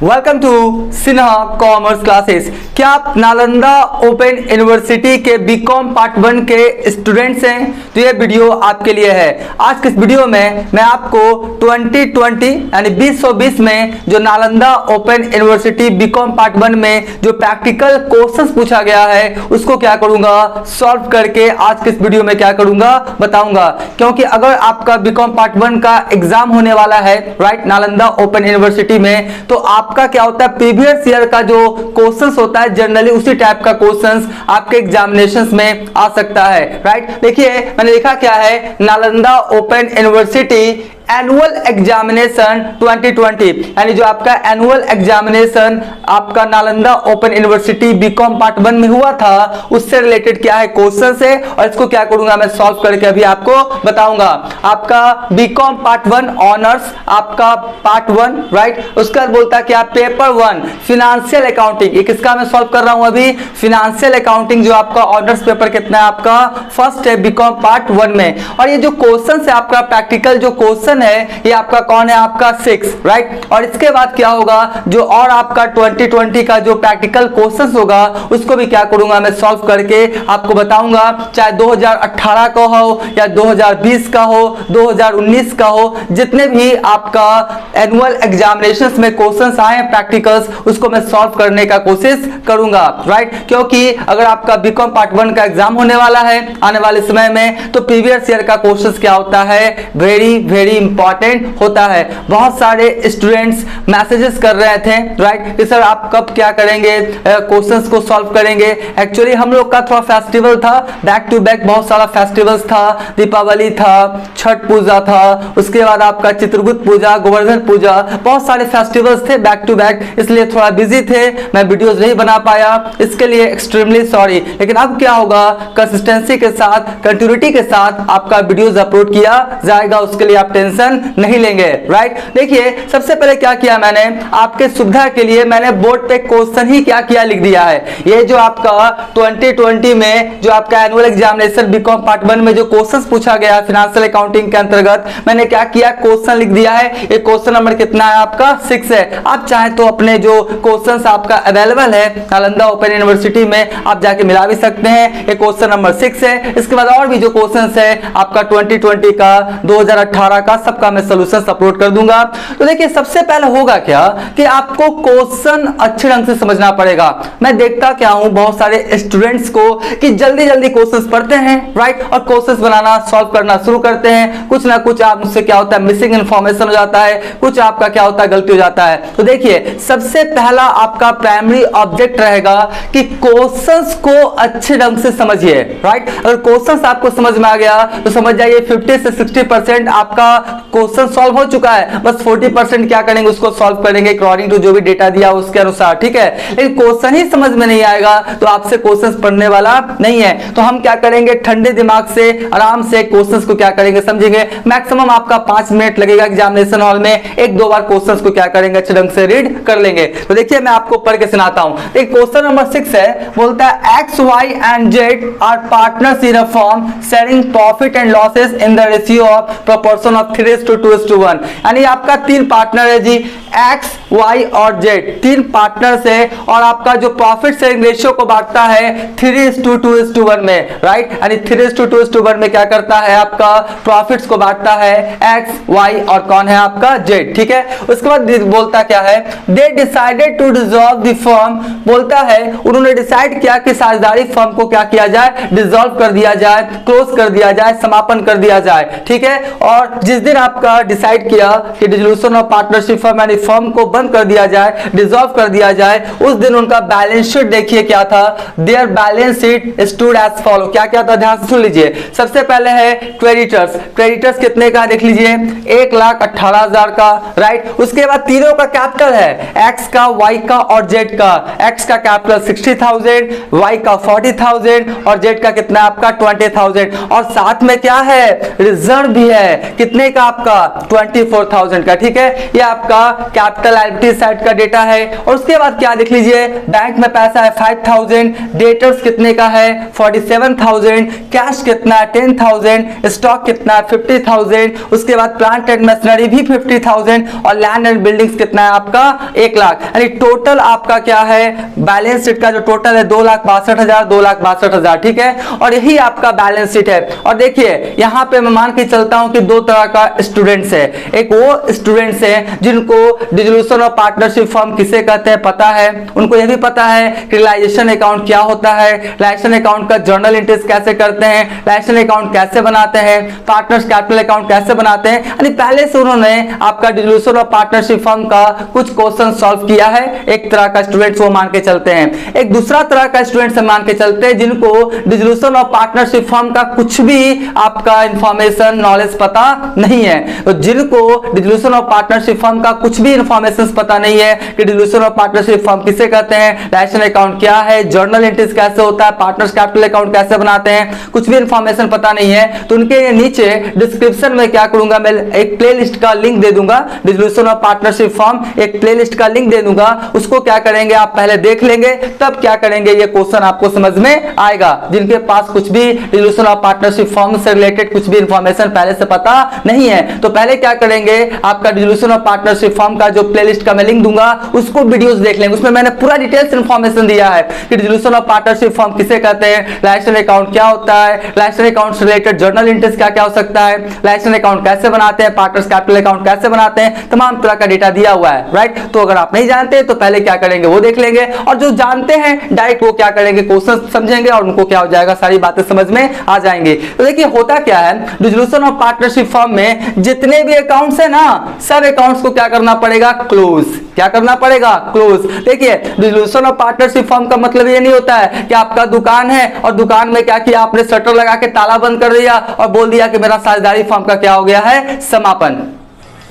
Welcome to Sinha commerce classes. क्या आप Nalanda open university के बीकॉम पार्ट 1 के स्टूडेंट्स हैं? तो ये वीडियो आपके लिए है। आज के इस वीडियो में मैं आपको 2020 यानी 2020 में जो Nalanda open university BCom part 1 में जो प्रैक्टिकल क्वेश्चंस पूछा गया है उसको क्या करूंगा, सॉल्व करके आज के इस वीडियो में क्या करूंगा बताऊंगा। क्योंकि अगर आपका बीकॉम पार्ट 1 का एग्जाम होने वाला है राइट नालंदा ओपन यूनिवर्सिटी में, तो आपका क्या होता है प्रीवियस ईयर का जो क्वेश्चंस होता है जनरली उसी टाइप का क्वेश्चंस आपके एग्जामिनेशंस में आ सकता है राइट। देखिए मैंने लिखा क्या है, Nalanda open university annual examination 2020 यानी जो आपका एनुअल एग्जामिनेशन आपका Nalanda open university BCom part 1 में हुआ था उससे रिलेटेड क्या है क्वेश्चंस है और इसको क्या करूंगा मैं सॉल्व करके अभी आपको बताऊंगा। आपका बीकॉम पार्ट 1 ऑनर्स आपका पार्ट 1 राइट, उसके बाद बोलता है क्या पेपर 1 फिनेंशियल अकाउंटिंग, ये किसका मैं सॉल्व कर रहा हूं अभी, फिनेंशियल अकाउंटिंग जो आपका ऑनर्स पेपर कितना है आपका फर्स्ट है बीकॉम पार्ट 1 में। और ये जो क्वेश्चन है आपका प्रैक्टिकल जो क्वेश्चन है ये आपका कौन है आपका 6 राइट। और इसके बाद क्या होगा जो और आपका 2020 का जो प्रैक्टिकल क्वेश्चंस होगा उसको भी क्या करूंगा मैं सॉल्व करके आपको बताऊंगा। चाहे 2018 का हो या 2020 का हो 2019 का हो, जितने भी आपका एनुअल एग्जामिनेशंस में क्वेश्चंस आए हैं प्रैक्टिकल्स उसको मैं सॉल्व करने का कोशिश करूंगा राइट। क्योंकि अगर आपका बीकॉम पार्ट 1 का एग्जाम होने वाला है आने वाले समय में तो प्रीवियस ईयर का क्वेश्चंस क्या होता है वेरी इंपॉर्टेंट होता है। बहुत सारे स्टूडेंट्स मैसेजेस कर रहे थे राइट कि सर आप कब क्या करेंगे क्वेश्चंस को सॉल्व करेंगे। एक्चुअली हम लोग का थोड़ा फेस्टिवल था, बैक टू बैक बहुत सारा फेस्टिवल्स था, दीपावली था, छठ पूजा था, उसके बाद आपका चित्रगुप्त पूजा, गोवर्धन पूजा, बहुत सारे फेस्टिवल्स थे बैक टू बैक, इसलिए थोड़ा बिजी थे, मैं वीडियोस नहीं बना पाया, इसके लिए एक्सट्रीमली सॉरी। लेकिन अब क्या होगा कंसिस्टेंसी के साथ कंटिन्यूटी के साथ आपका वीडियोस अपलोड किया जाएगा, उसके लिए आप टेंशन नहीं लेंगे राइट। देखिए सबसे पहले क्या किया मैंने आपके सुविधा के लिए मैंने बोर्ड पे क्वेश्चन ही क्या किया लिख दिया है। ये जो आपका 2020 में जो आपका एनुअल एग्जामिनेशन बीकॉम पार्ट 1 में जो क्वेश्चंस पूछा गया फाइनेंशियल अकाउंटिंग के अंतर्गत मैंने क्या किया क्वेश्चन लिख दिया है। ये क्वेश्चन नंबर कितना है आपका 6 है। आप चाहे तो अपने जो क्वेश्चंस आपका अवेलेबल है नालंदा ओपन यूनिवर्सिटी में आप जाके मिला भी सकते हैं। ये क्वेश्चन नंबर 6 है। इसके बाद और भी जो क्वेश्चंस है आपका 2020 का 2018 का सबका मैं सॉल्यूशंस अपलोड कर दूंगा। तो देखिए सबसे पहले होगा क्या कि आपको क्वेश्चन अच्छे ढंग से समझना पड़ेगा। मैं देखता क्या हूं बहुत सारे स्टूडेंट्स को कि जल्दी जल्दी क्वेश्चंस पढ़ते हैं राइट और क्वेश्चंस बनाना सॉल्व करना शुरू करते हैं, कुछ ना कुछ आपसे क्या होता है मिसिंग इंफॉर्मेशन हो जाता है, कुछ आपका क्या होता है गलती हो जाता है। तो देखिए सबसे पहला आपका प्राइमरी ऑब्जेक्ट रहेगा कि क्वेश्चंस को अच्छे ढंग से समझिए राइट। अगर क्वेश्चंस आपको समझ में आ गया तो समझ जाइए 50 से 60% आपका क्वेश्चन सॉल्व हो चुका है, बस 40% क्या करेंगे उसको सॉल्व करेंगे अकॉर्डिंग टू जो भी डेटा दिया उसके अनुसार, ठीक है। लेकिन क्वेश्चन ही समझ में नहीं आएगा तो आपसे क्वेश्चंस पढ़ने वाला नहीं है। तो हम क्या करेंगे ठंडे दिमाग से आराम से क्वेश्चंस को क्या करेंगे समझेंगे। मैक्सिमम आपका 5 मिनट लगेगा एग्जामिनेशन हॉल में, 1-2 बार क्वेश्चंस को क्या करेंगे अच्छे ढंग से रीड कर लेंगे। तो देखिए मैं आपको पढ़ के सुनाता हूं। एक क्वेश्चन नंबर 6 है, बोलता है X Y and Z are partners in a firm sharing profit and losses in the ratio of proportion of 3:2:1। यानी आपका 3 पार्टनर है जी, एक्स वाई और जेड 3 पार्टनर्स है और आपका जो प्रॉफिट शेयरिंग रेशियो को बांटता है 3:2:1 में राइट। यानी 3:2:1 में क्या करता है आपका प्रॉफिट्स को बांटता है एक्स वाई और कौन है आपका जेड, ठीक है। उसके बाद बोलता क्या है they decided to dissolve the firm, बोलता है उन्होंने डिसाइड किया कि साझेदारी फर्म को क्या किया जाए डिसॉल्व कर दिया जाए, क्लोज कर दिया जाए, समापन कर दिया जाए, ठीक है। और जिस दिन आपका डिसाइड किया कि डिसोल्यूशन ऑफ पार्टनरशिप फर्म यानी फर्म को बंद कर दिया जाए डिसॉल्व कर दिया जाए उस दिन उनका बैलेंस शीट देखिए क्या था, their balance sheet stood as follow. क्या क्या था ध्यान से सुन लीजिए। सबसे पहले है क्रेडिटर्स, क्रेडिटर्स कितने का देख लीजिए 1,18,000 का राइट। उसके बाद तीनों का कैपिटल है एक्स का वाई का और जेड का। एक्स का कैपिटल 60,000, वाई का 40,000 और जेड का कितना आपका 20,000 और साथ में क्या है रिजर्व भी है कितने का आपका 24,000 का, ठीक है। ये आपका कैपिटल लायबिलिटी साइड का डेटा है। और उसके बाद क्या देख लीजिए, बैंक में पैसा है 5000, डेटर्स कितने का है 47,000, कैश कितना है 10,000, स्टॉक कितना है 50,000, उसके बाद प्लांट एंड मशीनरी भी 50,000 और लैंड एंड बिल्डिंग्स कितना है आपका 1 लाख। यानी टोटल आपका क्या है, बैलेंस शीट का जो टोटल है 2,62,000, 2,62,000, ठीक है। और यही आपका बैलेंस शीट है। और देखिए यहां पे मैं मान के चलता हूं कि दो तरह का स्टूडेंट्स है। एक वो स्टूडेंट्स है जिनको डिसोल्यूशन ऑफ पार्टनरशिप फॉर्म किसे कहते हैं पता है, उनको यह भी पता है कि रियलाइजेशन अकाउंट क्या होता है, रियलाइजेशन अकाउंट का जर्नल एंट्रीज कैसे करते हैं, रियलाइजेशन अकाउंट कैसे बनाते हैं, पार्टनर्स कैपिटल अकाउंट कैसे बनाते हैं। यानी पहले से उन्होंने आपका डिसोल्यूशन ऑफ पार्टनरशिप फॉर्म का कुछ क्वेश्चन सॉल्व किया है। एक तरह का स्टूडेंट्स वो मान के चलते हैं। एक दूसरा तरह का स्टूडेंट्स मान के चलते हैं जिनको डिसोल्यूशन ऑफ पार्टनरशिप फॉर्म का कुछ भी आपका इंफॉर्मेशन नॉलेज पता नहीं है। तो जिनको डिसोल्यूशन ऑफ पार्टनरशिप फॉर्म का कुछ भी इंफॉर्मेशन पता नहीं है कि डिसोल्यूशन ऑफ पार्टनरशिप फॉर्म किसे कहते हैं, रियलाइजेशन अकाउंट क्या है, जर्नल एंट्रीज कैसे होता है, पार्टनर्स कैपिटल अकाउंट कैसे बनाते हैं, कुछ भी इंफॉर्मेशन पता नहीं है, तो उनके नीचे डिस्क्रिप्शन में क्या करूंगा, मैं एक प्लेलिस्ट का लिंक दे दूंगा, डिसोल्यूशन ऑफ पार्टनरशिप फॉर्म एक प्लेलिस्ट का लिंक दे दूंगा। उसको क्या करेंगे आप पहले देख लेंगे, तब क्या करेंगे ये क्वेश्चन आपको समझ में आएगा। जिनके पास कुछ भी डिसोल्यूशन ऑफ पार्टनरशिप फॉर्म से रिलेटेड कुछ भी इंफॉर्मेशन पहले से पता नहीं है, तो पहले क्या करेंगे, आपका डिसोल्यूशन ऑफ पार्टनरशिप फॉर्म का जो प्लेलिस्ट का मैं लिंक दूंगा उसको वीडियोस देख लेंगे। उसमें मैंने पूरा डिटेल्स इंफॉर्मेशन दिया है कि डिसोल्यूशन ऑफ पार्टनरशिप फॉर्म किसे कहते हैं, रियलाइजेशन अकाउंट क्या होता है, रियलाइजेशन अकाउंट से रिलेटेड जर्नल एंट्रीज क्या क्या हो सकता है, रियलाइजेशन अकाउंट कैसे बनाते हैं, पार्टनर्स कैपिटल अकाउंट कैसे बनाते हैं, तमाम तरह का डेटा दिया हुआ है, राइट। तो अगर आप नहीं जानते तो पहले क्या करेंगे वो देख लेंगे, और जो जानते हैं डायरेक्ट वो क्या करेंगे क्वेश्चन समझेंगे और उनको क्या हो जाएगा, सारी बातें समझ में आ जाएंगी। तो देखिए होता क्या है, डिसोल्यूशन ऑफ पार्टनरशिप फॉर्म में जितने भी अकाउंट्स है ना, सब अकाउंट्स को क्या करना पड़ेगा, क्लोज। क्या करना पड़ेगा, क्लोज। देखिए डिसोल्यूशन ऑफ पार्टनरशिप फॉर्म का मतलब ये नहीं होता है कि आपका दुकान है और दुकान में क्या किया आपने, शटर लगा के ताला बंद कर दिया और बोल दिया कि मेरा साझेदारी फॉर्म का क्या हो गया है, समापन।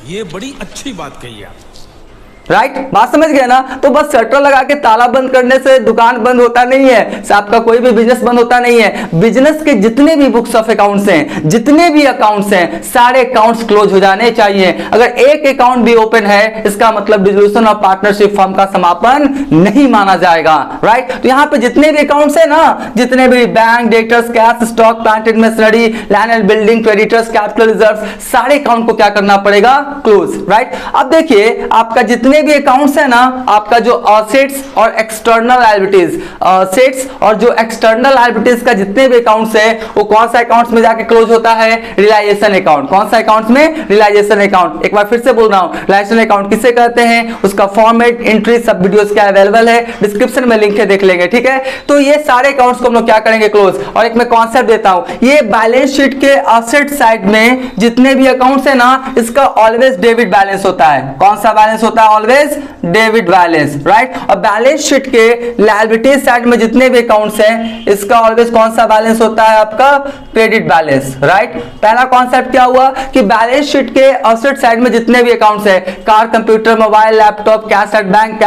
ये बड़ी अच्छी बात कही आप, राइट, बात समझ गए ना। तो बस शटर लगा के ताला बंद करने से दुकान बंद होता नहीं है, आपका कोई भी बिजनेस बंद होता नहीं है। बिजनेस के जितने भी बुक्स ऑफ अकाउंट्स हैं, जितने भी अकाउंट्स हैं, सारे अकाउंट्स क्लोज हो जाने चाहिए। अगर एक अकाउंट भी ओपन है इसका मतलब डिसोल्यूशन ऑफ पार्टनरशिप फॉर्म का समापन नहीं माना जाएगा, राइट। तो यहाँ पे जितने भी अकाउंट्स है ना, जितने भी bank, debtors, cash, stock, plant and machinery, land and building, creditors, capital reserve, सारे अकाउंट को क्या करना पड़ेगा, क्लोज, राइट। अब देखिए आपका जितने भी अकाउंट्स है ना, आपका जो असेट्स और एक्सटर्नल लायबिलिटीज, असेट्स और जो एक्सटर्नल लायबिलिटीज का जितने भी अकाउंट्स है वो कौन सा अकाउंट्स में जाके क्लोज होता है, रियलाइजेशन अकाउंट। कौन सा अकाउंट्स में, रियलाइजेशन अकाउंट। एक बार फिर से बोल रहा हूं, रियलाइजेशन अकाउंट किसे कहते हैं, उसका फॉर्मेट, एंट्री सब वीडियोस क्या अवेलेबल है, डिस्क्रिप्शन में लिंक है, देख लेंगे, ठीक है। तो ये सारे अकाउंट्स को हम लोग क्या करेंगे, क्लोज। और एक मैं कॉन्सेप्ट देता हूं, ये बैलेंस शीट के असेट साइड में जितने भी अकाउंट्स है ना, इसका ऑलवेज डेबिट बैलेंस होता है। कौन सा बैलेंस होता है, ऑलवेज डेबिट बैलेंस, राइट। और बैलेंस शीट के लायबिलिटी साइड में जितने भी अकाउंट्स हैं इसका ऑलवेज कौन सा बैलेंस होता है, आपका क्रेडिट बैलेंस, राइट। पहला कॉन्सेप्ट क्या हुआ कि बैलेंस शीट के एसेट साइड में जितने भी अकाउंट्स हैं, car, computer, mobile, laptop, cash at bank,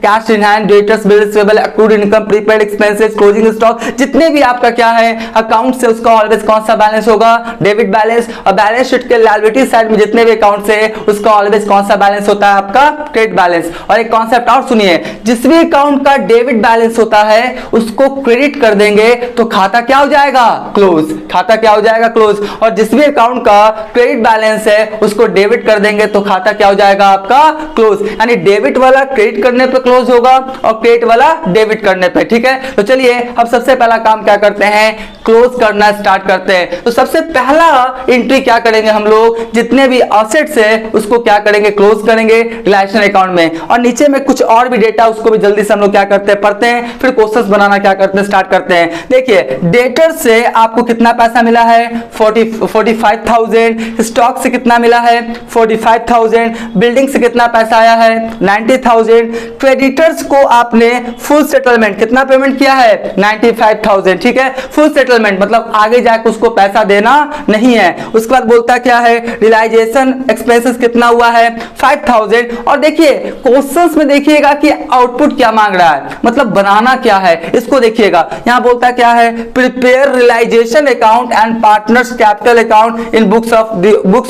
cash in hand, debtors, bills payable, accrued income, prepaid expenses, closing stock, जितने भी आपका क्या है अकाउंट से उसका ऑलवेज कौन सा बैलेंस होगा, डेबिट बैलेंस। और बैलेंस शीट के लायबिलिटी साइड में जितने भी अकाउंट्स है उसका ऑलवेज कौन सा बैलेंस होता है, आपका क्रेडिट बैलेंस। और एक कॉन्सेप्ट और सुनिए, जिस भी अकाउंट का डेबिट बैलेंस होता है उसको क्रेडिट कर देंगे तो खाता क्या हो जाएगा, क्लोज। खाता क्या हो जाएगा, क्लोज। और जिस भी अकाउंट का क्रेडिट बैलेंस है उसको डेबिट कर देंगे तो खाता क्या हो जाएगा, आपका क्लोज। यानी डेबिट वाला क्रेडिट करने पे क्लोज होगा और क्रेडिट वाला डेबिट करने पे, ठीक है। तो चलिए अब सबसे पहला काम क्या करते हैं, क्लोज करना स्टार्ट करते हैं। तो सबसे पहला एंट्री क्या करेंगे हम लोग, जितने भी एसेट्स है उसको क्या करेंगे, क्लोज करेंगे रियलाइजेशन अकाउंट में। और नीचे में कुछ और भी डेटा उसको भी जल्दी से हम लोग क्या करते हैं, पढ़ते हैं, फिर क्वेश्चंस बनाना क्या करते हैं, स्टार्ट करते हैं। देखिए डेटर से आपको कितना पैसा मिला है, 45,000। स्टॉक से कितना मिला है, 45,000। बिल्डिंग से कितना पैसा आया है, 90,000। क्रेडिटर्स को आपने फुल सेटलमेंट कितना पेमेंट किया है, 95,000, ठीक है। फुल सेटलमेंट सेटलमेंट, मतलब आगे जाकर उसको पैसा देना नहीं है। उसके बाद बोलता है क्या है, रियलाइजेशन एक्सपेंसेस कितना हुआ है 5000। और देखिए क्वेश्चंस में देखिएगा कि आउटपुट क्या मांग रहा है, मतलब बनाना क्या है इसको देखिएगा। यहां बोलता है क्या है, prepare realisation account and partners capital account in books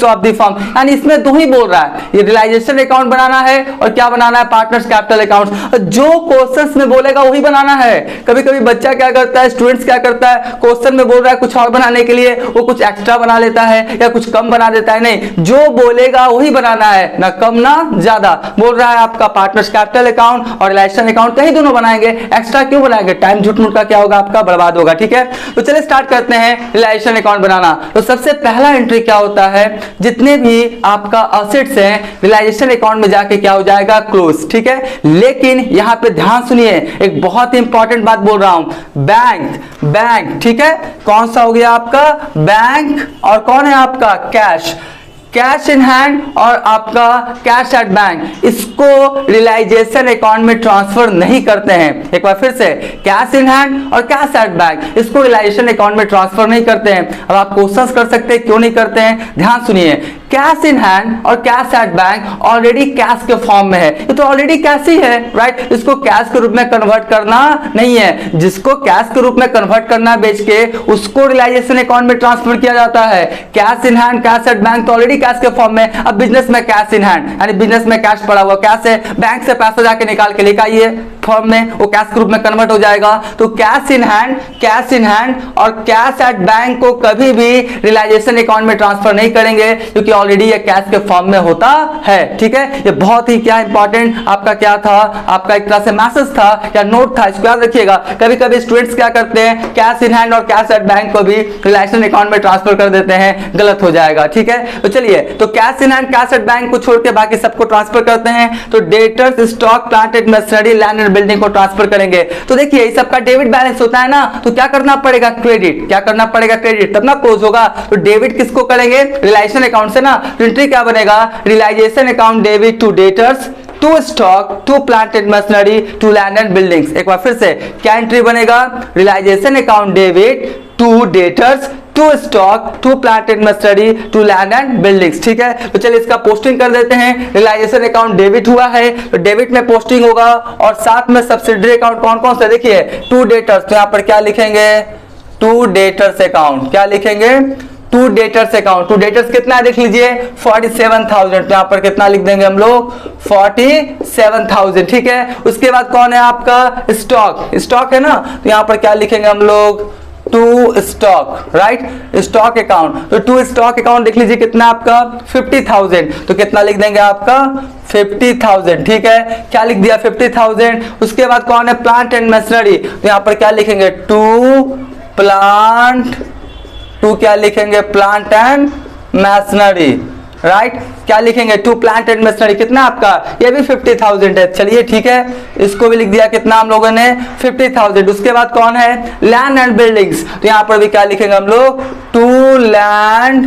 of the firm, यानी इसमें दो ही बोल रहा है, ये रियलाइजेशन अकाउंट बनाना है और क्या बनाना है, पार्टनर्स कैपिटल अकाउंट। जो क्वेश्चंस में बोलेगा वही बनाना है। कभी कभी बच्चा क्या करता है, स्टूडेंट्स क्या करता है, क्वेश्चन में बोल रहा है कुछ और बनाने के लिए, वो कुछ एक्स्ट्रा बना लेता है या कुछ कम बना देता है। नहीं, जो बोलेगा वही बनाना है, ना कम ना ज्यादा। बोल रहा है आपका पार्टनर्स कैपिटल अकाउंट और रिलेशन अकाउंट, कहीं दोनों बनाएंगे, एक्स्ट्रा क्यों बनाएंगे, टाइम झूठ मूठ का क्या होगा आपका, बर्बाद होगा। ठीक है, तो चलिए स्टार्ट करते हैं रिलेशन अकाउंट बनाना। तो सबसे पहला एंट्री क्या होता है, जितने भी आपका असेट्स हैं रियलाइजेशन अकाउंट में जाके क्या हो जाएगा, क्लोज। ठीक है, लेकिन यहां पे ध्यान सुनिए, एक बहुत ही इंपॉर्टेंट बात बोल रहा हूं, बैंक। ठीक है, कौन सा हो गया आपका, बैंक, और कौन है आपका, कैश इन हैंड और आपका कैश एट बैंक, इसको रियलाइजेशन अकाउंट में ट्रांसफर नहीं करते हैं। एक बार फिर से, कैश इन हैंड और कैश एट बैंक, इसको रियलाइजेशन अकाउंट में ट्रांसफर नहीं करते हैं। अब आप क्वेश्चंस कर सकते हैं क्यों नहीं करते हैं, ध्यान सुनिए। कैश इन हैंड और cash at bank already cash के फॉर्म में है, ये तो ऑलरेडी कैश ही है, राइट। इसको कैश के रूप में कन्वर्ट करना नहीं है। जिसको कैश के रूप में कन्वर्ट करना बेच के, उसको रियलाइजेशन अकाउंट में ट्रांसफर किया जाता है। Cash in hand cash at bank तो ऑलरेडी कैश के फॉर्म में। अब बिजनेस में कैश इन हैंड, यानी बिजनेस में कैश पड़ा हुआ, कैश है, बैंक से पैसा जाके निकाल के लेकर आइए फॉर्म में, वो कैश के रूप में कन्वर्ट हो जाएगा। तो कैश इन हैंड और कैश एट बैंक को कभी भी रियलाइजेशन अकाउंट में ट्रांसफर नहीं करेंगे, क्योंकि ऑलरेडी ये कैश के फॉर्म में होता है। ठीक है, ये बहुत ही क्या इंपॉर्टेंट आपका क्या था, आपका एक तरह से मैसेज था या नोट था, इसको याद रखिएगा। कभी कभी स्टूडेंट्स क्या करते हैं, कैश इन हैंड और कैश एट बैंक को भी रियलाइजेशन अकाउंट में ट्रांसफर कर देते हैं, गलत हो जाएगा। ठीक है, तो चलिए, तो cash in hand cash at bank को छोड़ के बाकी सबको ट्रांसफर करते हैं। तो debtors, stock, plant and machinery, land and building को ट्रांसफर करेंगे। तो देखिए इस सबका डेबिट बैलेंस होता है ना, तो क्या करना पड़ेगा, क्रेडिट। क्या करना पड़ेगा, क्रेडिट, तब ना क्लोज होगा। तो डेबिट किसको करेंगे, रियलाइजेशन अकाउंट से ना। तो एंट्री क्या बनेगा, realisation account debit to debtors, to stock, to plant and machinery, to land and buildings. एक बार फिर से क्या एंट्री बनेगा, realisation account debit to debtors, to stock, to plant and machinery, to land and buildings. ठीक है, तो चलिए इसका पोस्टिंग कर देते हैं। रियलाइजेशन अकाउंट डेबिट हुआ है, तो डेबिट में पोस्टिंग होगा, और साथ में सब्सिडरी अकाउंट कौन कौन से, देखिए टू डेटर्स, तो यहां पर क्या लिखेंगे, टू डेटर्स अकाउंट, क्या लिखेंगे, to debtors account. To debtors कितना है देख लीजिए, 47,000, तो यहां पर कितना लिख देंगे हम लोग, 47,000। ठीक है, उसके बाद कौन है आपका, स्टॉक है ना, तो यहां पर क्या लिखेंगे हम लोग, to stock, right, stock account. तो टू स्टॉक अकाउंट देख लीजिए कितना आपका 50,000, तो कितना लिख देंगे आपका 50,000। ठीक है, क्या लिख दिया 50,000। उसके बाद कौन है, प्लांट एंड मशीनरी, तो यहां पर क्या लिखेंगे, क्या लिखेंगे, प्लांट एंड मशीनरी, राइट। क्या लिखेंगे, टू प्लांट एंड मशीनरी, कितना आपका, ये भी 50,000 है। चलिए ठीक है, इसको भी लिख दिया कितना हम लोगों ने, 50,000। उसके बाद कौन है, लैंड एंड बिल्डिंग्स, तो यहां पर भी क्या लिखेंगे हम लोग, टू लैंड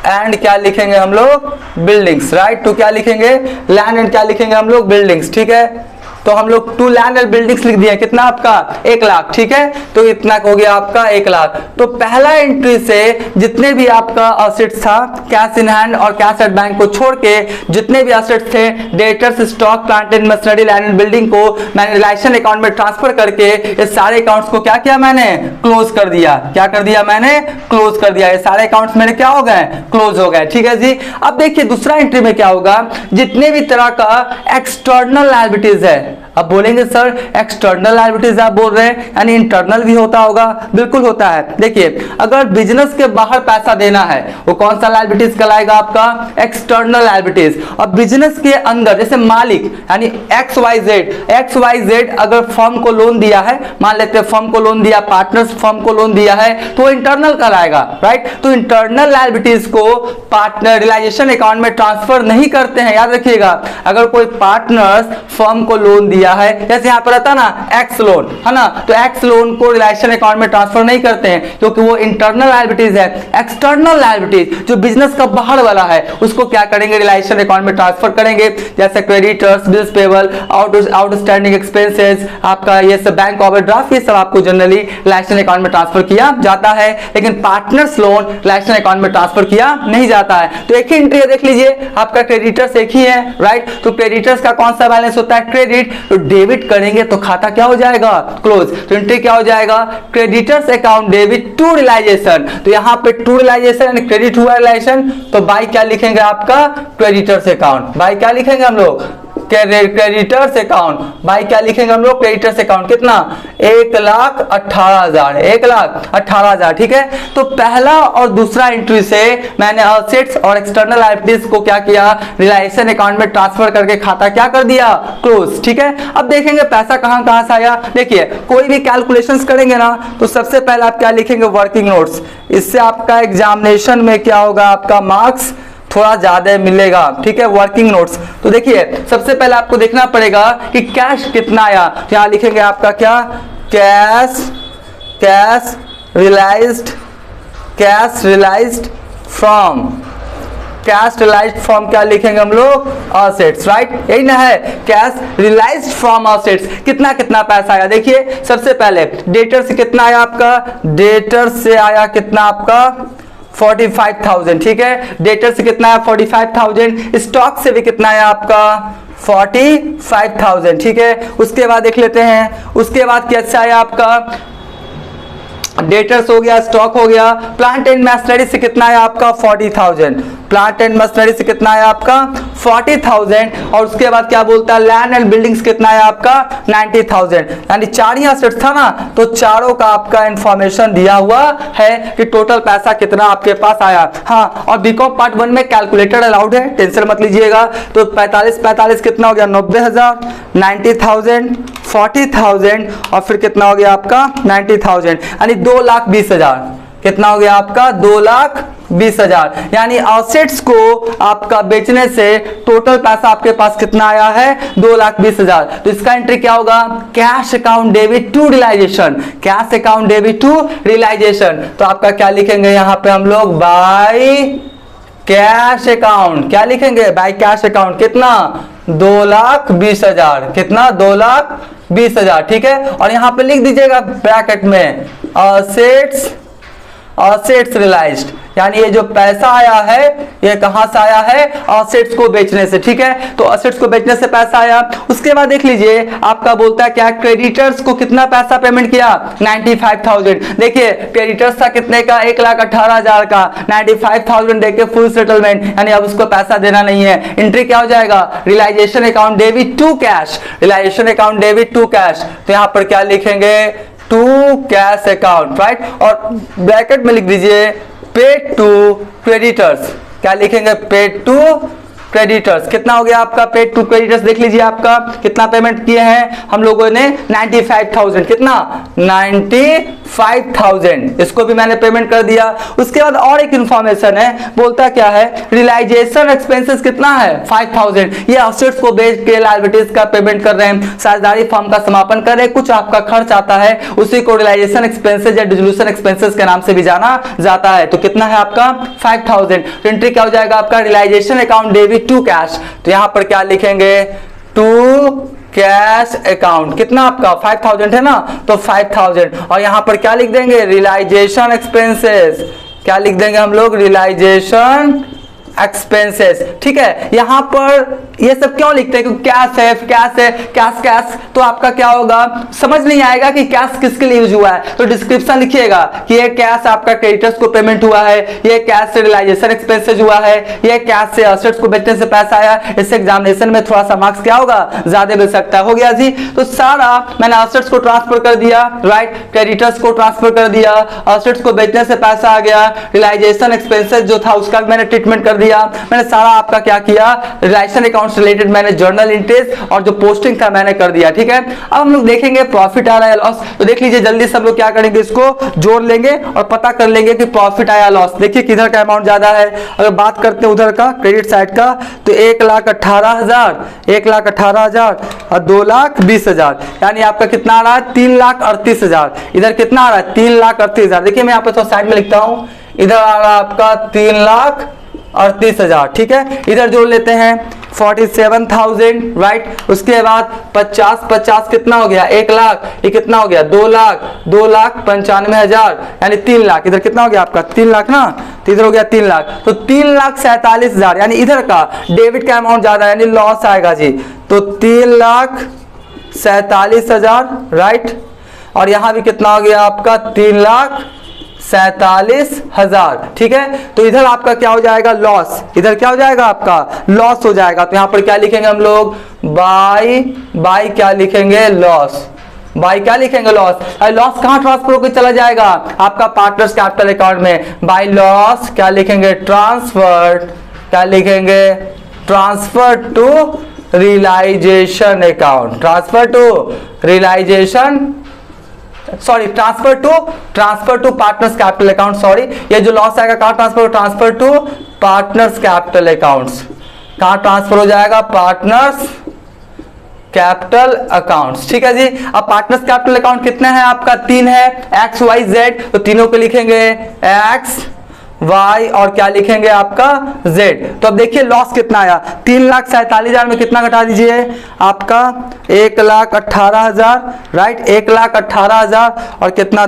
एंड क्या लिखेंगे हम लोग, बिल्डिंग्स, राइट। टू क्या लिखेंगे, लैंड एंड क्या लिखेंगे हम लोग, बिल्डिंग्स। ठीक है, तो हम लोग टू लैंड एंड बिल्डिंग्स लिख दिए, कितना आपका 1 लाख। ठीक है, तो इतना हो गया आपका 1 लाख। तो पहला एंट्री से जितने भी आपका असेट्स था, कैश इन हैंड और कैश एट बैंक को छोड़ के जितने भी असेट्स थे, debtors, stock, plant and machinery, land and building को मैंने रियलाइजेशन अकाउंट में ट्रांसफर करके ये सारे अकाउंट्स को क्या किया मैंने, क्लोज कर दिया। क्या कर दिया मैंने, क्लोज कर दिया। ये सारे अकाउंट्स मेरे क्या हो गए, क्लोज हो गए। ठीक है जी, अब देखिए दूसरा एंट्री में क्या होगा, जितने भी तरह का एक्सटर्नल लायबिलिटीज है। अब बोलेंगे सर एक्सटर्नल लायबिलिटीज आप बोल रहे हैं, यानी इंटरनल भी होता होगा, बिल्कुल होता है। देखिए अगर बिजनेस के बाहर पैसा देना है, वो कौन सा लायबिलिटीज कहलाएगा आपका, एक्सटर्नल लायबिलिटीज। और बिजनेस के अंदर जैसे मालिक यानी XYZ अगर फर्म को लोन दिया है, मान लेते हैं फर्म को लोन दिया, पार्टनर्स फर्म को लोन दिया है, तो इंटरनल कहलाएगा, राइट। तो इंटरनल लायबिलिटीज को पार्टनर रियलाइजेशन अकाउंट में ट्रांसफर नहीं करते हैं, याद रखिएगा। अगर कोई पार्टनर्स फर्म को लोन लोन दिया है, जैसे यहाँ पर रहता है ना एक्स लोन, है ना, तो एक्स लोन को रिलायजेशन अकाउंट में ट्रांसफर नहीं करते हैं क्योंकि वो इंटरनल लायबिलिटीज है। एक्सटर्नल लायबिलिटीज जो बिजनेस का बाहर वाला है उसको क्या करेंगे, रिलायजेशन अकाउंट में ट्रांसफर करेंगे, जैसे creditors, bills payable, outstanding expenses, आपका ये सब बैंक ओवरड्राफ्ट, ये सब आपको जनरली रिलायजेशन अकाउंट में ट्रांसफर किया जाता है, लेकिन पार्टनर्स लोन रिलायजेशन अकाउंट में ट्रांसफर किया नहीं जाता है। तो एक ही एंट्री देख लीजिए, आपका क्रेडिटर्स एक ही है, राइट, तो क्रेडिटर्स का कौन सा बैलेंस होता है, क्रेडिट, तो डेबिट करेंगे तो खाता क्या हो जाएगा, क्लोज, तो एंट्री क्या हो जाएगा, creditors account debit to realisation, तो यहाँ पे टू रिलायजेशन यानी क्रेडिट हुआ रिलायजेशन, तो बाय क्या लिखेंगे आपका, क्रेडिटर्स अकाउंट, बाय क्या लिखेंगे हम लोग, क्रेडिटर्स अकाउंट, भाई क्या लिखेंगे हम लोग, क्रेडिटर्स अकाउंट, कितना, 1,18,000, 1,18,000, ठीक है। तो पहला और दूसरा एंट्री से मैंने असेट्स और एक्सटर्नल लायबिलिटीज को क्या किया, रिलायजेशन अकाउंट में ट्रांसफर करके खाता क्या कर दिया, क्लोज, ठीक है। अब देखेंगे पैसा कहां कहां से आया। देखिए कोई भी कैलकुलेशंस करेंगे ना तो सबसे पहले आप क्या लिखेंगे, वर्किंग नोट्स, इससे आपका एग्जामिनेशन में क्या होगा, आपका मार्क्स थोड़ा ज्यादा मिलेगा, ठीक है, वर्किंग नोट्स। तो देखिए सबसे पहले आपको देखना पड़ेगा कि कैश कितना आया, तो यहां लिखेंगे आपका क्या, कैश रियलाइज्ड फ्रॉम क्या लिखेंगे हम लोग, असेट्स, राइट, यही ना है, कैश रियलाइज्ड फ्रॉम असेट्स, कितना कितना पैसा आया। देखिए सबसे पहले डेटर से कितना आया आपका, डेटर से आया कितना आपका 45,000, ठीक है, डेटर से कितना है 45,000, स्टॉक से भी कितना है आपका 45,000, ठीक है। उसके बाद देख लेते हैं, उसके बाद कैसा है आपका, डेटर्स हो गया, स्टॉक हो गया, प्लांट एंड मशीनरी से कितना है आपका 40,000, प्लांट एंड मशीनरी से कितना है आपका 40,000, और उसके बाद क्या बोलता है, लैंड एंड बिल्डिंग्स कितना है आपका 90,000, यानी चार ही असेट्स था ना, तो चारों का आपका इंफॉर्मेशन दिया हुआ है कि टोटल पैसा कितना आपके पास आया। हाँ, और बीकॉम पार्ट 1 में कैलकुलेटर अलाउड है, टेंशन मत लीजिएगा। तो 45 कितना हो गया, 90,000, 90,000, 40,000 और फिर कितना हो गया आपका 90,000, यानी 2,20,000, कितना हो गया आपका 2,20,000, यानी असेट्स को आपका बेचने से टोटल पैसा आपके पास कितना आया है 2,20,000। तो इसका एंट्री क्या होगा, cash account debit to realisation, cash account debit to realisation. तो आपका क्या लिखेंगे यहाँ पे हम लोग, बाय कैश अकाउंट, क्या लिखेंगे, बाय कैश अकाउंट, कितना 2,20,000, कितना 2,20,000, ठीक है। और यहां पे लिख दीजिएगा ब्रैकेट में असेट्स रियलाइज्ड, यानी ये जो पैसा आया है ये कहां से आया है, असेट्स को बेचने से, ठीक है। तो असेट्स को बेचने से पैसा आया। उसके बाद देख लीजिए आपका बोलता है क्या, क्रेडिटर्स को कितना पैसा पेमेंट किया 95,000। देखिए क्रेडिटर्स था कितने का, 1,18,000 का, 95,000 देके फुल सेटलमेंट, यानी अब उसको पैसा देना नहीं है। एंट्री क्या हो जाएगा, realisation account debit to cash, realisation account debit to cash. तो यहां पर क्या लिखेंगे, टू कैश अकाउंट, राइट, और ब्रैकेट में लिख दीजिए पेड टू क्रेडिटर्स, क्या लिखेंगे, पेड टू क्रेडिटर्स। कितना हो गया आपका पेड टू क्रेडिटर्स, देख लीजिए आपका कितना पेमेंट किए हैं हम लोगों ने 95,000, कितना 95,000, इसको भी मैंने पेमेंट कर दिया। उसके बाद और एक इंफॉर्मेशन है, बोलता क्या है, रियलाइजेशन एक्सपेंसेस कितना है 5,000, ये असेट्स को बेच के लायबिलिटीज का पेमेंट कर रहे हैं, साझेदारी फॉर्म का समापन कर रहे हैं, कुछ आपका खर्च आता है उसी को रियलाइजेशन एक्सपेंसेस या डिसोल्यूशन एक्सपेंसेस के नाम से भी जाना जाता है। तो कितना है आपका 5,000। तो एंट्री क्या हो जाएगा आपका, realisation account debit to cash. तो यहां पर क्या लिखेंगे, टू कैश अकाउंट, कितना आपका 5,000 है ना, तो 5,000, और यहां पर क्या लिख देंगे, रियलाइजेशन एक्सपेंसेस, क्या लिख देंगे हम लोग, रियलाइजेशन एक्सपेंसेस, ठीक है। यहां पर ये सब क्यों लिखते हैं, क्योंकि कैश है, कैश है, कैश कैश, तो आपका क्या होगा, समझ नहीं आएगा कि कैश किसके लिए यूज हुआ है, तो डिस्क्रिप्शन लिखिएगा कि ये कैश आपका क्रेडिटर्स को पेमेंट हुआ है, ये कैश से रियलाइजेशन एक्सपेंसेस हुआ है, ये कैश से असेट्स को बेचने से पैसा आया। इससे एग्जामिनेशन में थोड़ा सा मार्क्स क्या होगा, ज्यादा मिल सकता है। हो गया जी, तो सारा मैंने असेट्स को ट्रांसफर कर दिया, राइट, क्रेडिटर्स को ट्रांसफर कर दिया, असेट्स को बेचने से पैसा आ गया, रियलाइजेशन एक्सपेंसेस जो था उसका मैंने ट्रीटमेंट कर दिया, लिया, मैंने सारा आपका क्या किया, रिलेशन अकाउंट से रिलेटेड मैंने जर्नल एंट्रीज और जो पोस्टिंग था मैंने कर दिया। ठीक है, अब हम लोग देखेंगे प्रॉफिट आ रहा है लॉस, तो देख लीजिए जल्दी से हम लोग क्या करेंगे, इसको जोड़ लेंगे और पता कर लेंगे कि प्रॉफिट आया लॉस। देखिए किधर का अमाउंट ज्यादा है, अगर बात करते हैं उधर का क्रेडिट साइड का, तो 1,18,000, 1,18,000 और 2,20,000, यानी आपका कितना आ रहा है, 3,38,000। इधर कितना आ रहा है, 3,38,000। देखिए मैं यहाँ पे थोड़ा साइड में लिखता हूँ, इधर आ रहा है आपका 3,38,000। ठीक है, इधर जोड़ लेते हैं 47,000, राइट। उसके बाद 50 कितना हो गया, 1 लाख, ये कितना हो गया, 2 लाख, 2,95,000, यानी 3 लाख। इधर कितना हो गया आपका, 3 लाख ना, तो इधर हो गया 3 लाख, तो 3,47,000, यानी इधर का डेबिट का अमाउंट ज्यादा यानी लॉस आएगा जी, तो 3,47,000, राइट। और यहां भी कितना हो गया आपका, 3,47,000। ठीक है, तो इधर आपका क्या हो जाएगा, लॉस, इधर क्या हो जाएगा आपका, लॉस हो जाएगा। तो यहां पर क्या लिखेंगे हम लोग, बाय क्या लिखेंगे, लॉस, बाय क्या लिखेंगे, लॉस। लॉस कहां ट्रांसफर होकर चला जाएगा, आपका पार्टनर्स कैपिटल अकाउंट में। बाय लॉस क्या लिखेंगे, ट्रांसफर, क्या लिखेंगे, transfer to realisation account, transfer to realisation, sorry transfer to partners capital account. Sorry, ये जो लॉस आएगा कहां transfer to partners capital accounts. कहां ट्रांसफर हो जाएगा, पार्टनर्स कैपिटल अकाउंट्स। ठीक है जी, अब पार्टनर्स कैपिटल अकाउंट कितने हैं आपका, 3 है, एक्स वाई जेड, तो तीनों को लिखेंगे एक्स वाई और क्या लिखेंगे आपका जेड। तो अब देखिए लॉस कितना आया, 3,47,000 में कितना घटा दीजिए आपका, 1,18,000, राइट, 1,18,000 और कितना,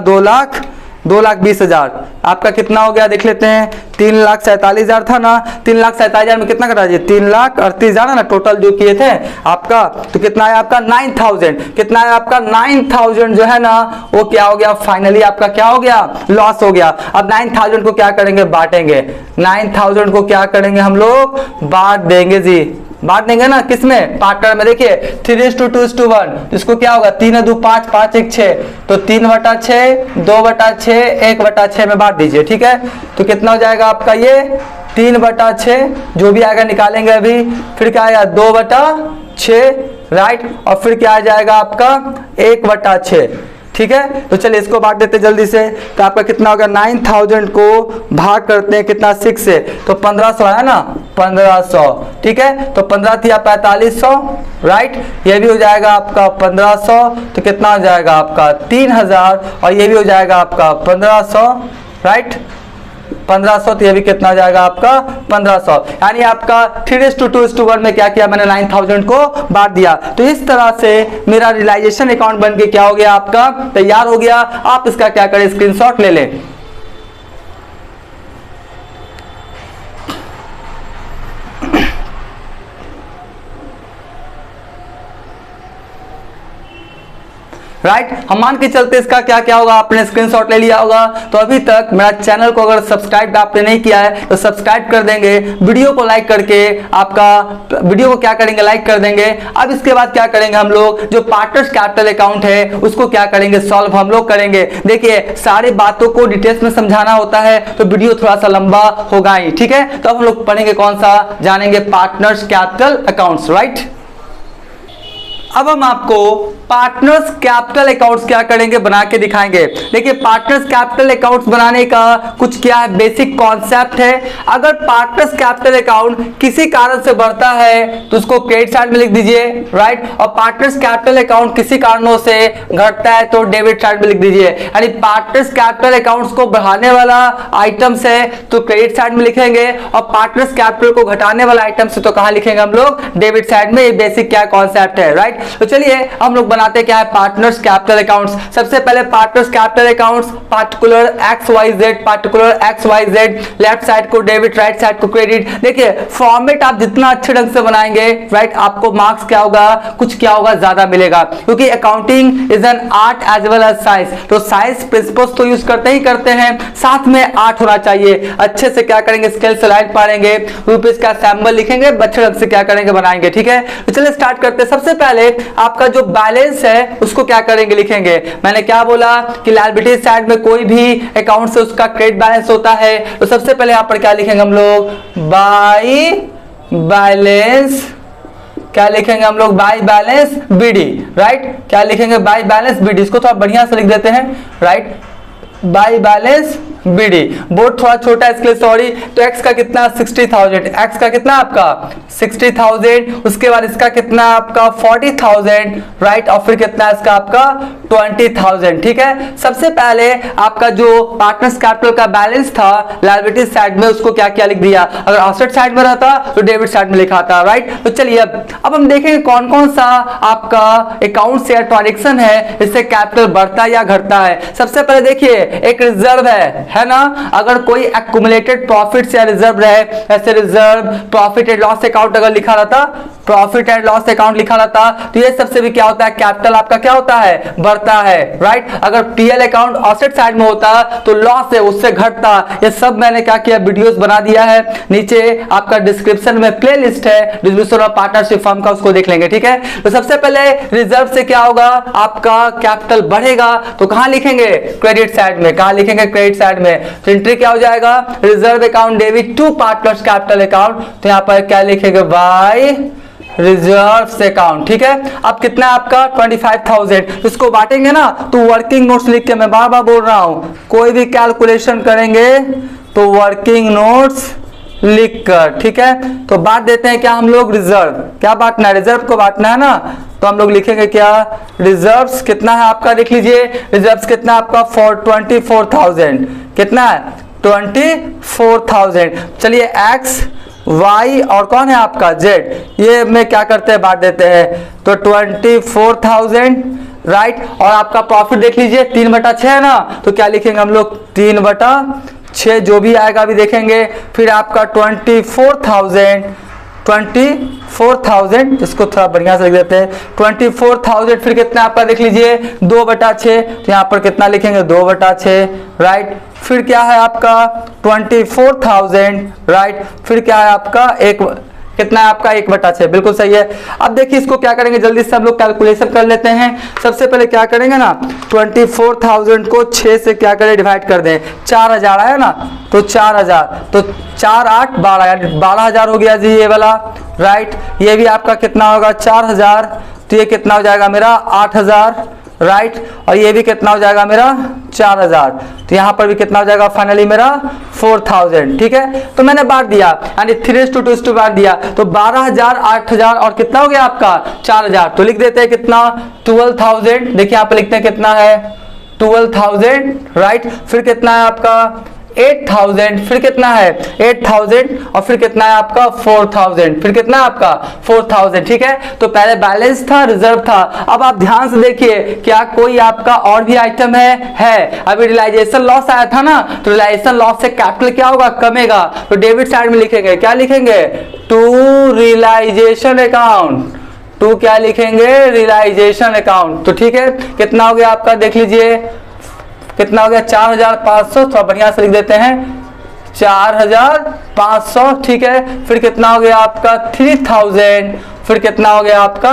2,20,000, आपका कितना हो गया देख लेते हैं, 3,47,000 था ना, 3,47,000 में कितना घटा दीजिए, 3,38,000 है ना टोटल जो किए थे आपका, तो कितना है आपका 9,000, कितना है आपका 9,000 जो है ना वो क्या हो गया, फाइनली आपका क्या हो गया, लॉस हो गया। अब 9,000 को क्या करेंगे, बांटेंगे, 9,000 को क्या करेंगे हम लोग, बांट देंगे जी, बांट देंगे ना, किसमें, पार्टनर में। देखिए 3:2:1, इसको क्या होगा, 3 2 5 5 1 6, तो 3/6 2/6 1/6 में बांट दीजिए। ठीक है, तो कितना हो जाएगा आपका ये 3/6, जो भी आएगा निकालेंगे अभी, फिर क्या आएगा 2/6, राइट, और फिर क्या आ जाएगा आपका 1/6। ठीक है, तो चलिए इसको बांट देते जल्दी से, तो आपका कितना होगा, 9,000 को भाग करते हैं कितना, 6 से, तो 1,500 है ना, 1,500। ठीक है, तो 15 थी 4,500, राइट, ये भी हो जाएगा आपका 1,500, तो कितना हो जाएगा आपका 3,000, और ये भी हो जाएगा आपका 1,500, राइट, 1,500, तो ये भी कितना हो जाएगा आपका 1,500, यानी आपका 3:2:1 में क्या किया मैंने, 9,000 को बांट दिया। तो इस तरह से मेरा रियलाइजेशन अकाउंट बन के क्या हो गया, आपका तैयार हो गया। आप इसका क्या करें, स्क्रीनशॉट ले लें। राइट, हम मान के चलते इसका क्या क्या होगा, आपने स्क्रीनशॉट ले लिया होगा। तो अभी तक मेरा चैनल को अगर सब्सक्राइब आपने नहीं किया है तो सब्सक्राइब कर देंगे, वीडियो को लाइक करके आपका वीडियो को क्या करेंगे, लाइक कर देंगे। अब इसके बाद क्या करेंगे हम लोग, जो पार्टनर्स कैपिटल अकाउंट है उसको क्या करेंगे, सॉल्व हम लोग करेंगे। देखिए सारी बातों को डिटेल्स में समझाना होता है तो वीडियो थोड़ा सा लंबा होगा ही। ठीक है, तो अब हम लोग पढ़ेंगे कौन सा, जानेंगे पार्टनर्स कैपिटल अकाउंट्स, राइट। अब हम आपको पार्टनर्स कैपिटल अकाउंट्स क्या करेंगे, बना के दिखाएंगे। देखिए पार्टनर्स कैपिटल अकाउंट्स बनाने का कुछ क्या है, बेसिक कॉन्सेप्ट है। अगर पार्टनर्स कैपिटल अकाउंट किसी कारण से बढ़ता है तो उसको क्रेडिट साइड में लिख दीजिए, राइट, और पार्टनर्स कैपिटल अकाउंट किसी कारणों से घटता है तो डेबिट साइड में लिख दीजिए। यानी पार्टनर्स कैपिटल अकाउंट्स को बढ़ाने वाला आइटम्स है तो क्रेडिट साइड में लिखेंगे, और पार्टनर्स कैपिटल को घटाने वाला आइटम्स है तो कहां लिखेंगे हम लोग, डेबिट साइड में। ये बेसिक क्या कॉन्सेप्ट है, राइट। तो चलिए हम लोग बनाते क्या है, पार्टनर्स कैपिटल अकाउंट्स। सबसे पहले partners capital accounts, particular X Y Z, left side को डेबिट, राइट साइड को क्रेडिट। देखिए फॉर्मेट आप जितना अच्छे ढंग से बनाएंगे, राइट, आपको मार्क्स क्या होगा, कुछ क्या होगा, ज्यादा मिलेगा, क्योंकि accounting is an art as well as science. तो साइंस प्रिंसिपल्स तो यूज करते ही करते हैं, साथ में आर्ट होना चाहिए। अच्छे से क्या करेंगे, स्केल से लाइन पाड़ेंगे, रुपीस का सैंबल लिखेंगे, अच्छे ढंग से क्या करेंगे, बनाएंगे। ठीक है, तो चलिए स्टार्ट करते हैं। सबसे पहले आपका जो बैलेंस है उसको क्या करेंगे, लिखेंगे। मैंने क्या बोला कि लायबिलिटी साइड में कोई भी अकाउंट से उसका क्रेडिट बैलेंस होता है, तो सबसे पहले यहां पर क्या लिखेंगे हम लोग, बाई बैलेंस, क्या लिखेंगे हम लोग, बाई बैलेंस बीडी, राइट। क्या लिखेंगे, बाई बैलेंस बीडी। इसको थोड़ा बढ़िया से लिख देते हैं, right, by balance BD. Board थोड़ा छोटा है इसके लिए सॉरी। तो x का कितना 60,000, x का कितना आपका 60,000, उसके बाद इसका कितना आपका 40,000, राइट, और फिर कितना इसका आपका 20,000, ठीक है। सबसे पहले आपका जो पार्टनर्स कैपिटल का बैलेंस था लायबिलिटी साइड में, उसको क्या क्या लिख दिया। अगर एसेट साइड में रहता तो डेबिट साइड में लिखा था, राइट। तो चलिए अब हम देखेंगे कौन कौन सा आपका अकाउंट से ट्रांजेक्शन है इससे कैपिटल बढ़ता है या घटता है। सबसे पहले देखिए एक रिजर्व है ना। अगर कोई एक्युमुलेटेड प्रॉफिट या रिजर्व रहे, ऐसे reserve, profit and loss account अगर लिखा रहता, प्रॉफिट एंड लॉस अकाउंट लिखा रहता, तो ये सबसे भी क्या होता है, कैपिटल आपका क्या होता है, बढ़ता है, राइट। अगर पीएल अकाउंट एसेट साइड में होता तो लॉस है उससे घटता। ये सब मैंने क्या किया, वीडियोस बना दिया है, नीचे आपका डिस्क्रिप्शन में प्लेलिस्ट है डिस्ट्रीब्यूशन ऑफ पार्टनरशिप फर्म का, उसको देख लेंगे, ठीक है। तो सबसे पहले रिजर्व से क्या होगा, आपका कैपिटल बढ़ेगा, तो कहां लिखेंगे, क्रेडिट साइड में। कहां लिखेंगे, क्रेडिट साइड में। तो एंट्री क्या हो जाएगा, reserve account debit to partners capital account, तो यहां पर क्या लिखेंगे, बाय रिजर्व अकाउंट, ठीक है। अब कितना आपका 25,000, इसको बांटेंगे ना तो वर्किंग नोट्स लिख के, मैं बार बार बोल रहा हूं, कोई भी कैलकुलेशन करेंगे तो वर्किंग नोट्स लिखकर, ठीक है। तो बांट देते हैं क्या हम लोग, रिजर्व, क्या बांटना है, रिजर्व को बांटना है ना। तो हम लोग लिखेंगे क्या, रिजर्व्स कितना है आपका, देख लीजिए रिजर्व्स कितना आपका 24,000, कितना है 24,000। चलिए एक्स, वाई और कौन है आपका जेड, ये में क्या करते हैं, बांट देते हैं। तो 24,000, राइट। और आपका प्रॉफिट देख लीजिए 3/6 है ना, तो क्या लिखेंगे हम लोग, 3/6, जो भी आएगा अभी देखेंगे। फिर आपका 24,000, इसको थोड़ा बढ़िया से लिख देते हैं, 24,000, फिर कितना आपका देख लीजिए 2/6, तो यहाँ पर कितना लिखेंगे, 2/6, राइट। फिर क्या है आपका 24,000, राइट। फिर क्या है आपका कितना है आपका 1/6, बिल्कुल सही है। अब देखिए इसको क्या करेंगे, जल्दी से हम लोग कैलकुलेशन कर लेते हैं। सबसे पहले क्या करेंगे ना, 24,000 को 6 से क्या करें, डिवाइड कर दें, 4,000 आया ना, तो 4,000, तो 4 8 12, यानी 12,000 हो गया जी ये वाला, राइट। ये भी आपका कितना होगा 4,000, तो ये कितना हो जाएगा मेरा 8,000, राइट। और ये भी कितना हो जाएगा मेरा 4,000, तो यहां पर भी कितना हो जाएगा फाइनली मेरा 4,000, ठीक है। तो मैंने बांट दिया, यानी 3:2 बांट दिया, तो 12,000, 8,000 और कितना हो गया आपका 4,000, तो लिख देते हैं कितना 12,000। देखिए यहाँ पे लिखते हैं कितना है 12,000, राइट। फिर कितना है आपका 8,000, फिर कितना है 8,000, और फिर कितना है आपका 4,000, फिर कितना है आपका 4,000, ठीक है। तो पहले बैलेंस था, रिजर्व था। अब आप ध्यान से देखिए, क्या कोई आपका और भी आइटम है। अभी रियलाइजेशन लॉस आया था ना, तो रियलाइजेशन लॉस से कैपिटल क्या होगा, कमेगा। तो डेबिट साइड में लिखेंगे, क्या लिखेंगे, टू रियलाइजेशन अकाउंट, टू क्या लिखेंगे, रियलाइजेशन अकाउंट। तो ठीक है, कितना हो गया आपका देख लीजिए, कितना हो गया 4,500, थोड़ा बढ़िया से लिख देते हैं 4,500, ठीक है। फिर कितना हो गया आपका 3,000, फिर कितना हो गया आपका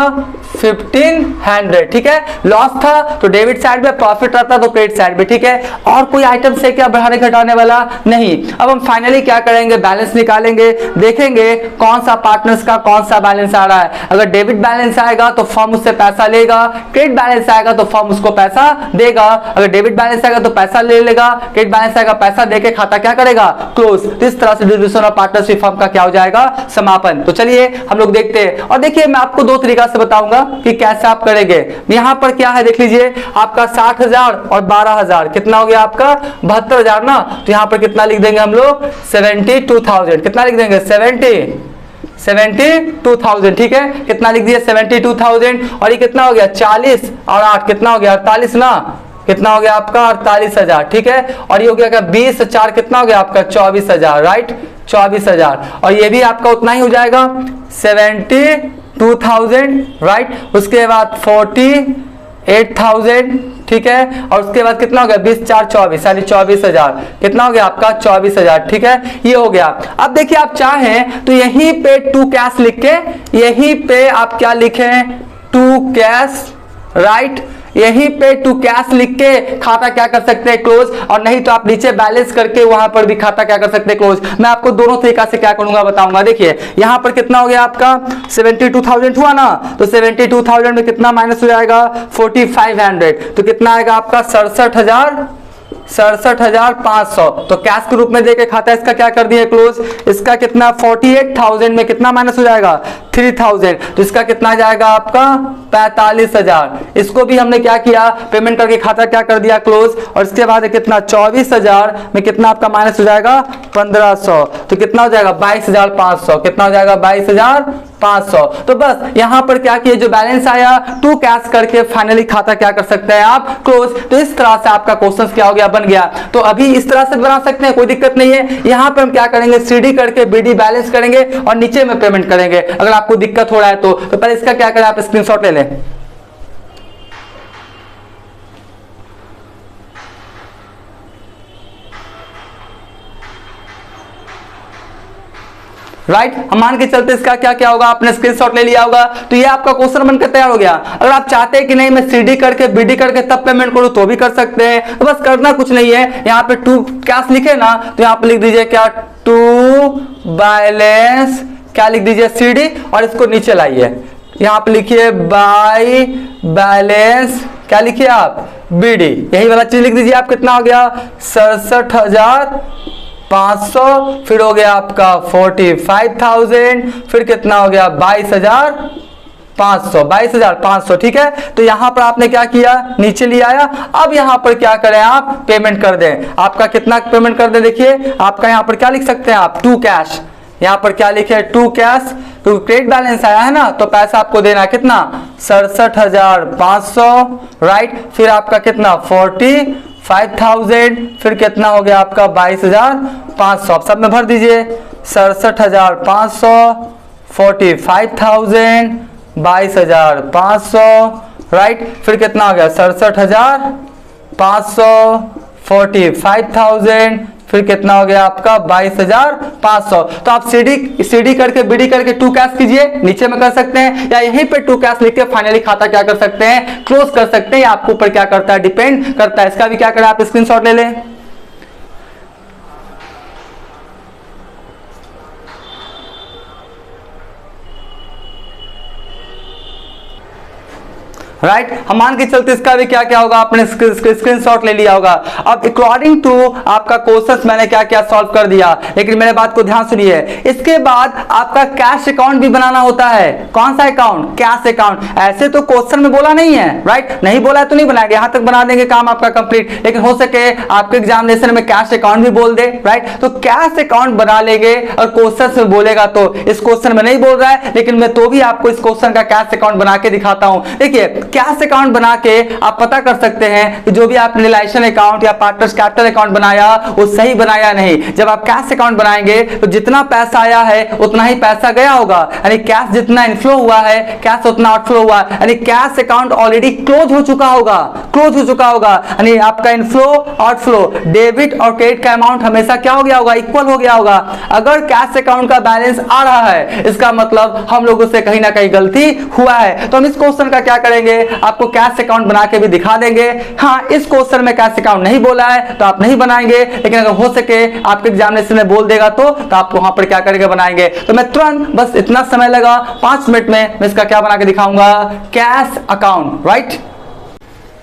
1,500, ठीक है। लॉस था तो डेबिट साइड में, प्रॉफिट रहता तो क्रेडिट साइड में, ठीक है। और कोई आइटम से क्या बढ़ाने घटाने वाला नहीं। अब हम फाइनली क्या करेंगे, बैलेंस निकालेंगे, देखेंगे कौन सा पार्टनर्स का कौन सा बैलेंस आ रहा है। अगर डेबिट बैलेंस आएगा तो फर्म उससे पैसा लेगा, क्रेडिट बैलेंस आएगा तो फर्म उसको पैसा देगा। अगर डेबिट बैलेंस आएगा तो पैसा ले लेगा, क्रेडिट बैलेंस आएगा पैसा देके खाता क्या करेगा, क्लोज। इस तरह से डिस्ट्रीब्यूशन ऑफ पार्टनरशिप फर्म का क्या हो जाएगा, समापन। तो चलिए हम लोग देखते हैं, और देखिए मैं आपको दो तरीका से बताऊंगा कि कैसे आप करेंगे। यहां पर क्या है देख लीजिए, आपका 60,000 और 12,000, कितना हो गया आपका 72,000 ना। तो यहां पर कितना लिख देंगे हम लोग 72,000, कितना लिख देंगे 72,000, ठीक है। कितना लिख दिया 72,000, और ये कितना हो गया 40 और 8 कितना हो गया 48 ना, कितना हो गया आपका 48,000, ठीक है। और ये हो गया 20 4 कितना हो गया आपका 24,000, राइट, 24,000। और ये भी आपका उतना ही हो जाएगा 72,000, राइट। उसके बाद 48,000, ठीक है। और उसके बाद कितना हो गया 20 4 24, यानी 24,000, कितना हो गया आपका 24,000, ठीक है। ये हो गया। अब देखिए आप चाहें तो यहीं पे टू कैश लिख के, यहीं पे आप क्या लिखें टू कैश, राइट। यहीं पे टू कैश लिख के खाता क्या कर सकते हैं, क्लोज। और नहीं तो आप नीचे बैलेंस करके वहां पर भी खाता क्या कर सकते हैं, क्लोज। मैं आपको दोनों तरीका से क्या करूंगा बताऊंगा। देखिए यहां पर कितना हो गया आपका 72,000 हुआ ना, तो 72,000 में कितना माइनस हो जाएगा 4500, तो कितना आएगा आपका 67,500। तो कैश के रूप में देके खाता इसका क्या कर दिया क्लोज। इसका कितना 48,000 में कितना माइनस हो जाएगा 3,000, तो इसका कितना जाएगा आपका 45,000। इसको भी हमने क्या किया पेमेंट करके खाता क्या कर दिया क्लोज। और इसके बाद कितना 24,000 में कितना आपका माइनस हो जाएगा 1500, तो कितना हो जाएगा 22,500। कितना हो जाएगा 22,500। तो बस यहां पर क्या किया जो बैलेंस आया टू कैश करके फाइनली खाता क्या कर सकते हैं आप क्लोज। तो इस तरह से आपका क्वेश्चन क्या हो गया बन गया। तो अभी इस तरह से बना सकते हैं, कोई दिक्कत नहीं है। यहां पर हम क्या करेंगे सीडी करके बीडी बैलेंस करेंगे और नीचे में पेमेंट करेंगे। अगर आपको दिक्कत हो रहा है तो पहले इसका क्या करें आप स्क्रीनशॉट ले लें। राइट हम मान के चलते इसका क्या क्या होगा, आपने स्क्रीनशॉट ले लिया होगा। तो ये आपका क्वेश्चन बनकर तैयार हो गया। अगर आप चाहते हैं कि नहीं मैं सीडी करके बीडी करके तब पेमेंट करूं तो भी कर सकते हैं। तो बस करना कुछ नहीं है, यहाँ पे टू कैश लिखे ना तो यहाँ पे लिख दीजिए क्या टू बैलेंस, क्या लिख दीजिए सीडी, और इसको नीचे लाइए यहाँ पे लिखिए बाय बैलेंस, क्या लिखिए आप बीडी, यही वाला चीज लिख दीजिए आप। कितना हो गया 67,500, फिर हो गया आपका 45,000, फिर कितना हो गया 22,500, ठीक है। तो यहां पर आपने क्या किया नीचे ले आया। अब यहां पर क्या करें आप पेमेंट कर दें। आपका कितना पेमेंट कर दें, देखिए आपका यहां पर क्या लिख सकते हैं आप टू कैश, यहां पर क्या लिखे टू कैश, तो क्रेडिट बैलेंस आया है ना, तो पैसा आपको देना कितना 67,500, राइट। फिर आपका कितना 45,000, फिर कितना हो गया आपका 22,500, सब में भर दीजिए 67,500, 45,000, 22,500, राइट। फिर कितना हो गया 67,500, 45,000, फिर कितना हो गया आपका 22,500। तो आप सीडी करके बीडी करके टू कैश कीजिए, नीचे में कर सकते हैं, या यहीं पे टू कैश लिख के फाइनली खाता क्या कर सकते हैं क्लोज कर सकते हैं। आपके ऊपर क्या करता है डिपेंड करता है। इसका भी क्या करें आप स्क्रीनशॉट ले लें। राइट हम मान के चलते इसका भी क्या क्या होगा आपने स्क्रीनशॉट ले लिया होगा। अब अकॉर्डिंग टू आपका क्वेश्चन मैंने क्या क्या सॉल्व कर दिया, लेकिन मेरे बात को ध्यान सुनिए। इसके बाद आपका कैश अकाउंट भी बनाना होता है। कौन सा अकाउंट, कैश अकाउंट। ऐसे तो क्वेश्चन में बोला नहीं है, राइट, नहीं बोला है तो नहीं बनाएंगे, यहां तक बना देंगे काम आपका कंप्लीट। लेकिन हो सके आपके एग्जामिनेशन में कैश अकाउंट भी बोल दे, राइट, तो कैश अकाउंट बना लेंगे। और क्वेश्चन में बोलेगा तो इस क्वेश्चन में नहीं बोल रहा है, लेकिन मैं तो भी आपको इस क्वेश्चन का कैश अकाउंट बना के दिखाता हूं। देखिए कैश अकाउंट बना के आप पता कर सकते हैं कि जो भी आपने रिलेशन अकाउंट या पार्टनर्स कैपिटल अकाउंट बनाया वो सही बनाया नहीं। जब आप कैश अकाउंट बनाएंगे तो जितना पैसा आया है उतना ही पैसा गया होगा, यानी कैश जितना इनफ्लो हुआ है कैश उतना आउटफ्लो हुआ, यानी कैश अकाउंट ऑलरेडी क्लोज हो चुका होगा, क्लोज हो चुका होगा। यानी आपका इनफ्लो आउटफ्लो डेबिट और क्रेडिट का अमाउंट हमेशा क्या हो गया होगा, इक्वल हो गया होगा। अगर कैश अकाउंट का बैलेंस आ रहा है इसका मतलब हम लोगों से कहीं ना कहीं गलती हुआ है। तो हम इस क्वेश्चन का क्या करेंगे, आपको कैश अकाउंट बना के भी दिखा देंगे। हाँ इस क्वेश्चन में कैश अकाउंट नहीं बोला है तो आप नहीं बनाएंगे, लेकिन अगर हो सके आपके एग्जामिनेशन में बोल देगा तो आप वहां पर क्या करेंगे बनाएंगे। तो मैं तुरंत बस इतना समय लगा 5 मिनट में मैं इसका क्या बना के दिखाऊंगा कैश अकाउंट, राइट।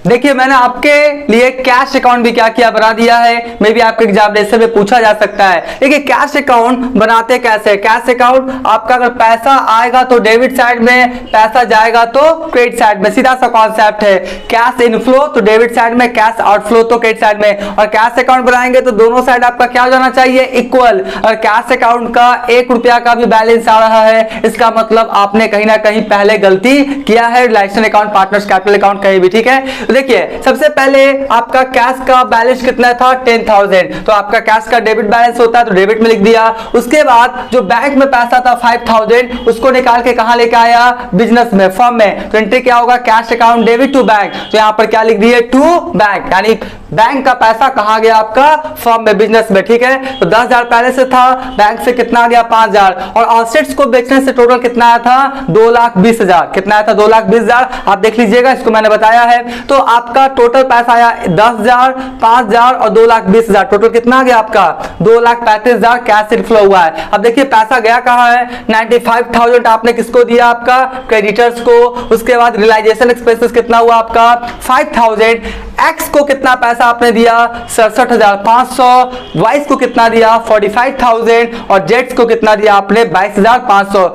देखिए मैंने आपके लिए कैश अकाउंट भी क्या किया बना दिया है, मे भी आपके एग्जामिनेशन में पूछा जा सकता है। देखिए कैश अकाउंट बनाते कैसे, कैश अकाउंट आपका अगर पैसा आएगा तो डेबिट साइड में, पैसा जाएगा तो क्रेडिट साइड में, सीधा सा कॉन्सेप्ट है। कैश इनफ्लो तो डेबिट साइड में, कैश आउटफ्लो तो क्रेडिट साइड में। और कैश अकाउंट बनाएंगे तो दोनों साइड आपका क्या हो जाना चाहिए, इक्वल। और कैश अकाउंट का 1 रुपया का भी बैलेंस आ रहा है इसका मतलब आपने कहीं ना कहीं पहले गलती किया है, realisation account partners capital account कहीं भी, ठीक है। तो देखिए सबसे पहले आपका कैश का बैलेंस कितना था 10,000, तो आपका कैश का डेबिट बैलेंस होता है तो डेबिट में लिख दिया। उसके बाद जो बैंक में पैसा था 5,000 उसको निकाल के कहां लेके आया, बिजनेस में, फर्म में। तो एंट्री क्या होगा, cash account debit to bank, तो यहां पर क्या लिख दिए, टू बैंक, यानी बैंक का पैसा कहां गया, आपका फर्म में, बिजनेस में। ठीक है, तो 10,000 पहले से था, बैंक से कितना आ गया 5,000, और ऑफसेट्स को बेचने से टोटल कितना आया था 2,20,000। कितना आया था 2,20,000, आप देख लीजिएगा, इसको मैंने बताया है। तो आपका टोटल पैसा आया 10,000, 5,000 और 2,20,000, टोटल कितना आ गया आपका 2,35,000 कैश इनफ्लो हुआ है। अब देखिए पैसा गया कहां है, 95,000 आपने किसको दिया, आपका क्रेडिटर्स को। उसके बाद रियलाइजेशन एक्सपेंसेस कितना हुआ आपका 5,000, एक्स को कितना पैसा आपने दिया 67,500, वाइस को कितना दिया 45,000 और जेट्स को कितना दिया आपने 22,500,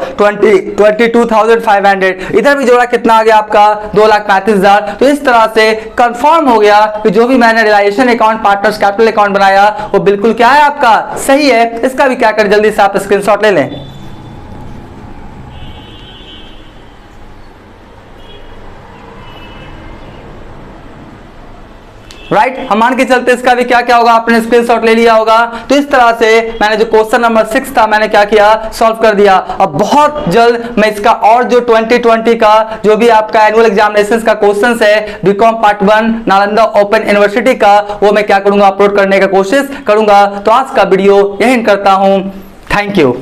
22,500। इधर भी जोड़ा कितना आ गया आपका 2,35,000। तो इस तरह से कंफर्म हो गया कि जो भी मैंने realisation account, partners capital account बनाया वो बिल्कुल क्या है, आपका सही है। इसका भी क्या कर, जल्दी से आप स्क्रीनशॉट ले लें। राइट, हम मान के चलते इसका भी क्या क्या होगा, आपने स्क्रीनशॉट ले लिया होगा। तो इस तरह से मैंने जो क्वेश्चन नंबर 6 था मैंने क्या किया, सॉल्व कर दिया। अब बहुत जल्द मैं इसका और जो 2020 का जो भी आपका एनुअल एग्जामिनेशंस का क्वेश्चंस है BCom part 1 Nalanda open university का, वो मैं क्या करूंगा, अपलोड करने का कोशिश करूंगा। तो आज का वीडियो यही करता हूं। Thank you.